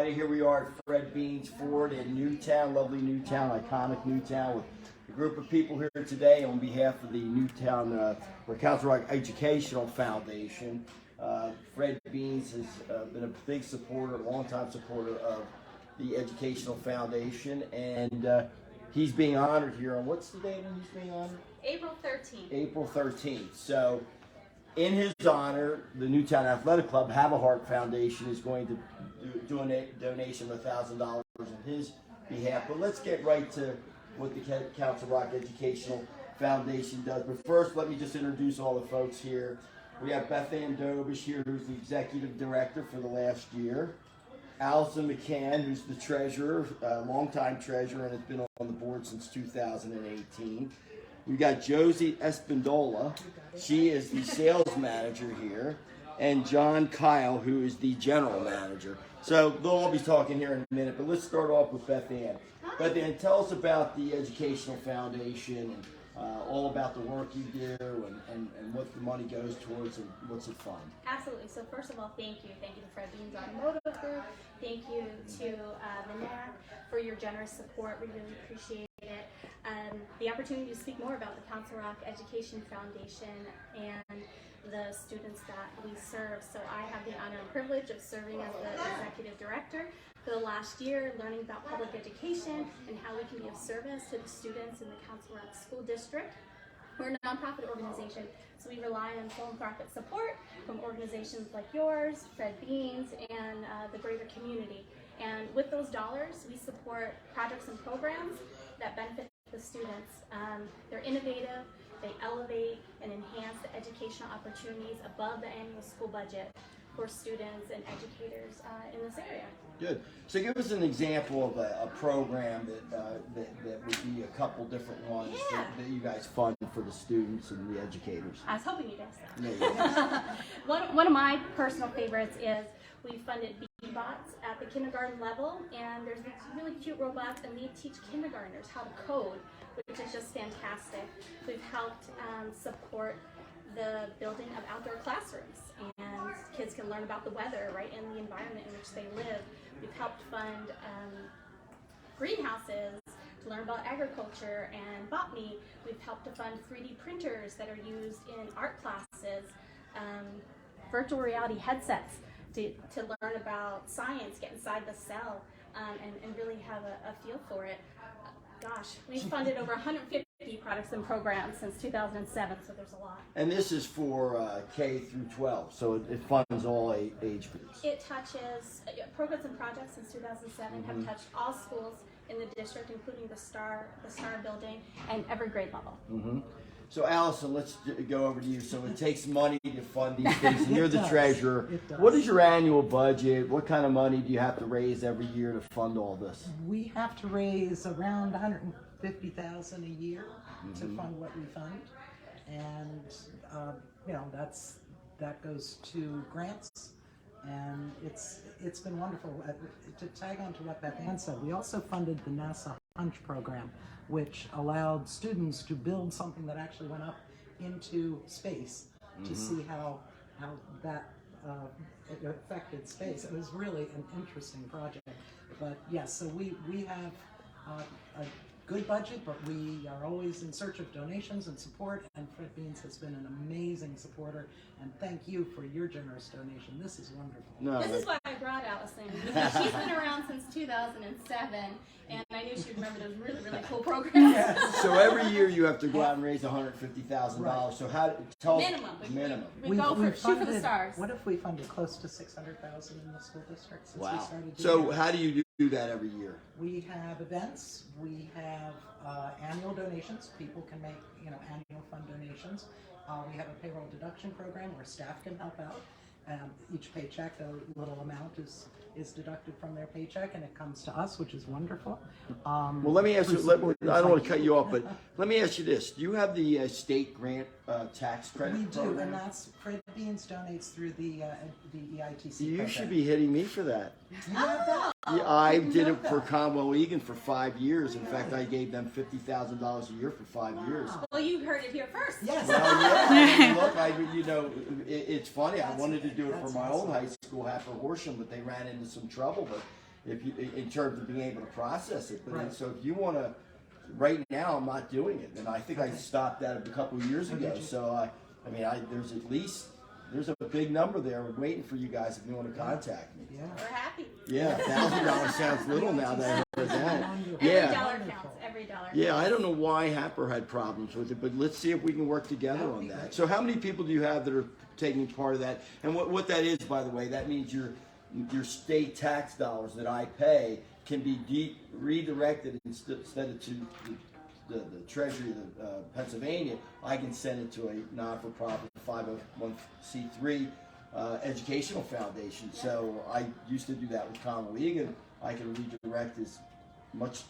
Here we are at Fred Beans Ford in Newtown, lovely Newtown, iconic Newtown, with a group of people here today on behalf of the Newtown Council Rock Educational Foundation. Fred Beans has been a big supporter, longtime supporter of the Educational Foundation, and he's being honored here on, what's the date when he's being honored? April 13th. April 13th. So, in his honor, the Newtown Athletic Club, Have a Heart Foundation, is going to do a donation of $1,000 on his behalf. But let's get right to what the Council Rock Educational Foundation does. But first, let me just introduce all the folks here. We have Beth Ann Dobish here, who's the Executive Director for the last year. Allison McCann, who's the Treasurer, longtime Treasurer, and has been on the board since 2018. We've got Josie Espindola. She is the sales manager here. And John Kyle, who is the general manager. So they'll all be talking here in a minute, but let's start off with Beth Ann. Beth Ann, tell us about the Educational Foundation and all about the work you do and what the money goes towards and what's it fund. Absolutely. So first of all, thank you. Thank you to Fred Beans Automotive Group. Thank you to the NAC for your generous support. We really appreciate it. The opportunity to speak more about the Council Rock Education Foundation and the students that we serve. So I have the honor and privilege of serving as the executive director for the last year, learning about public education and how we can be of service to the students in the Council Rock School District. We're a nonprofit organization, so we rely on philanthropic support from organizations like yours, Fred Beans, and the greater community. And with those dollars, we support projects and programs that benefit the students. They're innovative, they elevate and enhance the educational opportunities above the annual school budget for students and educators in this area. Good. So give us an example of a program that would be a couple different ones that you guys fund for the students and the educators. I was hoping you'd ask that. Yeah. One of my personal favorites is we funded bots at the kindergarten level, and there's these really cute robots, and they teach kindergartners how to code, which is just fantastic. We've helped support the building of outdoor classrooms, and kids can learn about the weather right in the environment in which they live. We've helped fund greenhouses to learn about agriculture and botany. We've helped to fund 3D printers that are used in art classes, virtual reality headsets to learn about science, get inside the cell, and really have a feel for it. Gosh, we've funded over 150 products and programs since 2007, so there's a lot. And this is for K through 12, so it funds all age groups. It touches, programs and projects since 2007 have touched all schools in the district, including the Star building, and every grade level. So Allison, let's go over to you. So it takes money to fund these things, and you're the treasurer. What is your annual budget? What kind of money do you have to raise every year to fund all this? We have to raise around $150,000 a year to fund what we fund, and you know that goes to grants, and it's been wonderful. To tag on to what Beth Ann said, we also funded the NASA Hunch program, which allowed students to build something that actually went up into space to see how that it affected space. It was really an interesting project. But yes, so we have a good budget, but we are always in search of donations and support, and Fred Beans has been an amazing supporter, and thank you for your generous donation. This is wonderful. This is why I brought Allison, because she's been around since 2007, and I knew she'd remember those really, really cool programs. So every year you have to go out and raise $150,000. Right. So how? Tell minimum. We go shoot for the stars. What if we funded close to $600,000 in the school district since we started doing So how do you do that every year? We have events. We have annual donations. People can make annual fund donations. We have a payroll deduction program where staff can help out. Each paycheck, a little amount is deducted from their paycheck, and it comes to us, which is wonderful. Well, let me ask you, I don't want to cut you off, but let me ask you this. Do you have the state grant tax credit We do, program? and that's Fred Beans donates through the EITC You program. should be hitting me for that. You have that? Yeah, I did it for Commonwealth Egan for 5 years. In fact, I gave them $50,000 a year for 5 years. Well, you heard it here first. Yes. Well, look, it's funny. I wanted to do it for my old high school, Hatfield Horsham, but they ran into some trouble. But if you, in terms of being able to process it. But Right. so if you want to, right now I'm not doing it, and I think I stopped that a couple of years Oh, ago. did you? So there's a big number there waiting for you guys if you want to contact me. Yeah. We're happy. Yeah, $1,000 sounds little now that I heard that. Every Yeah. dollar counts. Every dollar. Yeah, counts. I don't know why Happer had problems with it, but let's see if we can work together on that. So how many people do you have that are taking part of that? And what that is, by the way, that means your state tax dollars that I pay can be redirected instead of to the Treasury of Pennsylvania. I can send it to a non-for-profit 501c3 educational foundation. So I used to do that with Conwell Egan. I can redirect as much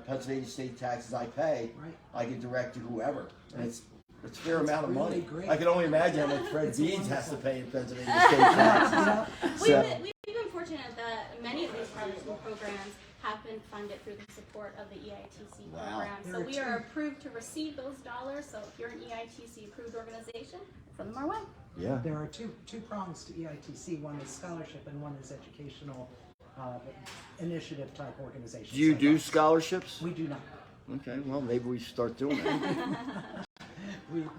Pennsylvania state taxes I pay. Right. I can direct to whoever, and it's a fair amount of really money. great. I can only imagine how much Fred It's Beans has to wonderful. pay in Pennsylvania state taxes. We've been fortunate that many of these projects and programs have been funded through the support of the EITC Wow. program. There So are we are two. approved to receive those dollars. So if you're an EITC approved organization, send them our way. Yeah. There are two prongs to EITC. One is scholarship and one is educational initiative type organizations. Do you like do ours. scholarships? We do not. Okay, well maybe we should start doing that.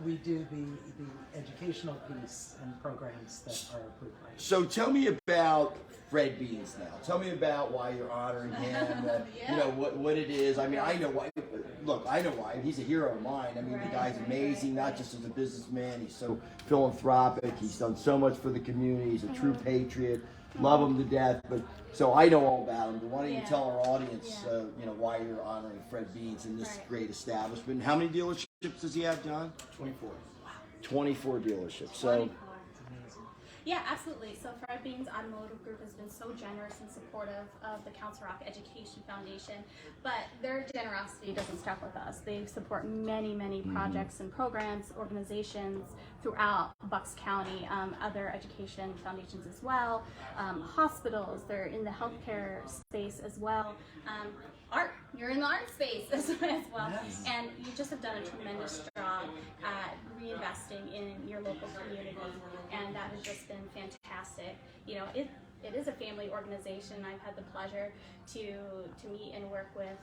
We do the educational piece and programs that are approved by us. So tell me about Fred Beans now. Tell me about why you're honoring him. You know what it is. I mean, I know why. Look, I know why. He's a hero of mine. I mean, the guy's amazing. Not just as a businessman. He's so philanthropic. He's done so much for the community. He's a true patriot. Love him to death. But so I know all about him. But why don't you tell our audience, you know, why you're honoring Fred Beans in this great establishment? How many dealerships does he have, John? 24. 24 dealerships. So. 24. Yeah, absolutely. So Fred Beans Automotive Group has been so generous and supportive of the Council Rock Education Foundation, but their generosity doesn't stop with us. They support many projects and programs, organizations throughout Bucks County, other education foundations as well, hospitals. They're in the healthcare space as well. Art, you're in the art space as well. Yes. And you just have done a tremendous job at reinvesting in your local community, and that has just been fantastic. You know, it is a family organization. I've had the pleasure to meet and work with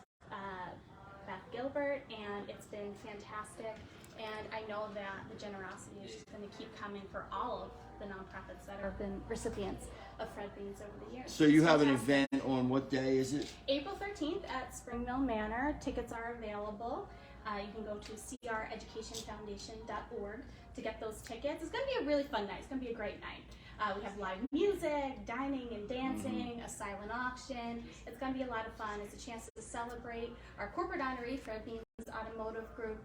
Beth Gilbert, and it's been fantastic. And I know that the generosity is just going to keep coming for all of the nonprofits that have been recipients of Fred Beans over the years. So you It's have an fantastic. event on what day is it? April 13th at Spring Mill Manor. Tickets are available. You can go to creducationfoundation.org to get those tickets. It's going to be a really fun night. It's going to be a great night. We have live music, dining and dancing, a silent auction. It's going to be a lot of fun. It's a chance to celebrate our corporate honoree, Fred Beans Automotive Group,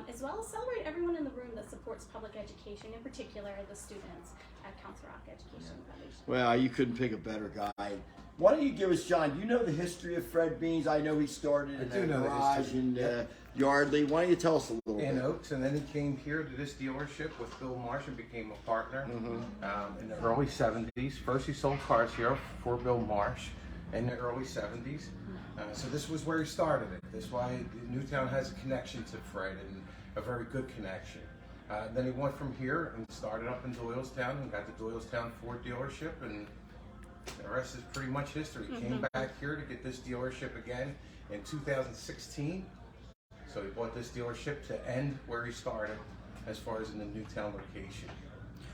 as well as celebrate everyone in the room that supports public education, in particular the students at Council Rock Education Foundation. Well, you couldn't pick a better guy. Why don't you give us, John, do you know the history of Fred Beans? I know he started in do a know the garage history. in Yep. Yardley. Why don't you tell us a little In bit? Oaks, and then he came here to this dealership with Bill Marsh and became a partner in the early 70s. First he sold cars here for Bill Marsh in the early 70s. So this was where he started it. That's why Newtown has a connection to Fred, and a very good connection. Then he went from here and started up in Doylestown and got the Doylestown Ford dealership, and the rest is pretty much history. He came back here to get this dealership again in 2016. So he bought this dealership to end where he started as far as in the Newtown location.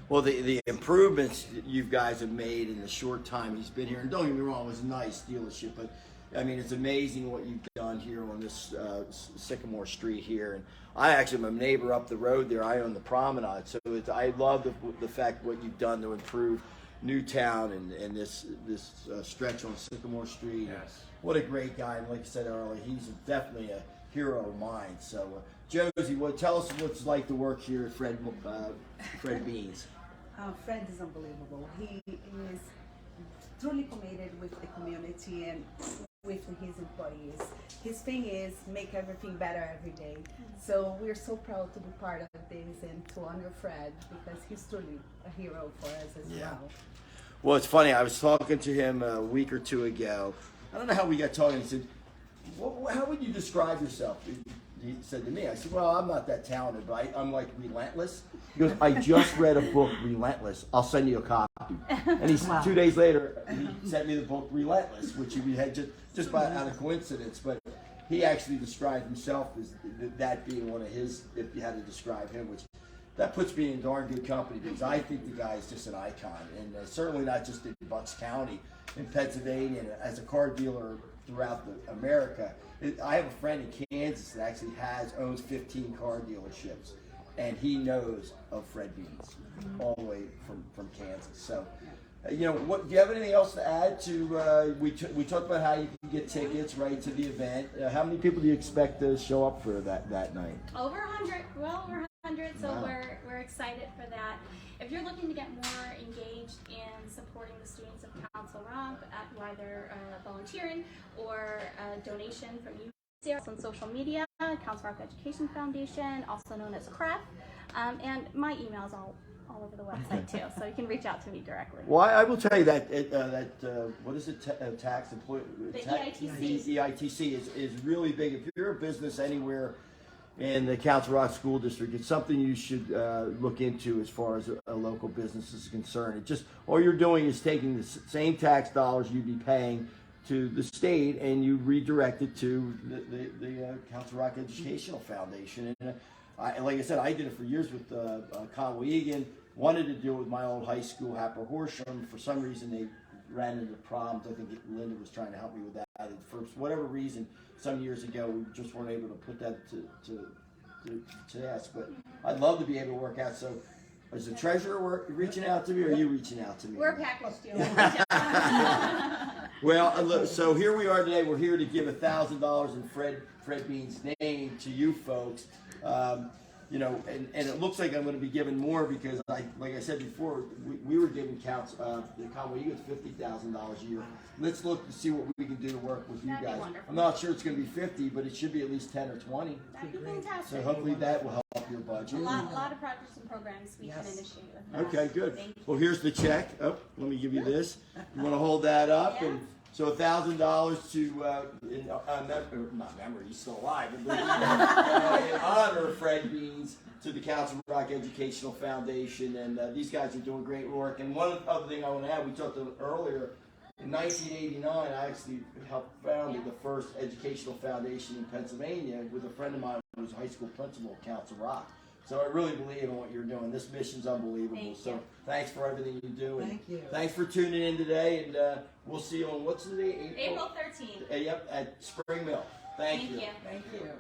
Well, the improvements that you guys have made in the short time he's been here, and don't get me wrong, it was a nice dealership, but I mean, it's amazing what you've done here on this Sycamore Street here. And I actually am a neighbor up the road there. I own the Promenade, so I love the fact what you've done to improve Newtown and this stretch on Sycamore Street. Yes. What a great guy, and like I said earlier, he's definitely a hero of mine. So, Josie, tell us what it's like to work here at Fred Beans. Fred is unbelievable. He is truly committed with the community and with his employees. His thing is make everything better every day. So we're so proud to be part of this and to honor Fred because he's truly a hero for us as well. Well, it's funny. I was talking to him a week or two ago. I don't know how we got talking. He said, how would you describe yourself? he said to me, I said, well, I'm not that talented, but I'm like relentless. He goes, I just read a book, Relentless. I'll send you a copy. And he's Wow. 2 days later, he sent me the book Relentless, which he had just by out of coincidence. But he actually described himself as that being one of his, if you had to describe him, which that puts me in darn good company because I think the guy is just an icon, and certainly not just in Bucks County, in Pennsylvania, and as a car dealer throughout America. I have a friend in Kansas that actually owns 15 car dealerships, and he knows of Fred Beans all the way from Kansas. So, do you have anything else to add to? We talked about how you can get tickets right to the event. How many people do you expect to show up for that night? Over 100. Well, we're 100, so Wow. we're excited for that. If you're looking to get more engaged in supporting the students of Council Rock, either volunteering or a donation from you, on social media, Council Rock Education Foundation, also known as CREF, and my email's all over the website too, so you can reach out to me directly. Well, I will tell you that what is it? Tax employee. The EITC. The EITC is really big. If you're a business anywhere in the Council Rock School District, it's something you should look into as far as a local business is concerned. It just all you're doing is taking the same tax dollars you'd be paying to the state and you redirect it to the Council Rock Educational Foundation. And like I said, I did it for years with Conway Egan. Wanted to do it with my old high school, Happer Horsham. For some reason, they ran into problems. I think Linda was trying to help me with that. And for whatever reason, some years ago, we just weren't able to put that to us. But I'd love to be able to work out. So, is the treasurer reaching out to me, or are you reaching out to me? We're a package deal. Well, so here we are today. We're here to give $1,000 in Fred Bean's name to you folks. And it looks like I'm going to be giving more because, like I said before, we were giving the Conway Eagles $50,000 a year. Let's look to see what we can do to work with you That'd be guys. wonderful. I'm not sure it's going to be 50, but it should be at least 10 or 20. That'd be fantastic. So hopefully that will help your budget. A lot of projects and programs we can Yes. initiate with that. Okay, good. Thank you. Well, here's the check. Oh, let me give you this. You want to hold that up? Yeah. And so $1,000 to, not memory, he's still alive, but in honor of Fred Beans to the Council Rock Educational Foundation. And these guys are doing great work. And one other thing I want to add, we talked about earlier, in 1989, I actually helped found the first educational foundation in Pennsylvania with a friend of mine who was a high school principal at Council Rock. So I really believe in what you're doing. This mission's unbelievable. Thank So you. thanks for everything you do. And Thank you. Thanks for tuning in today. And we'll see you on, what's the date? April 13th. Yep, at Spring Mill. Thank you. Thank you. Thank you.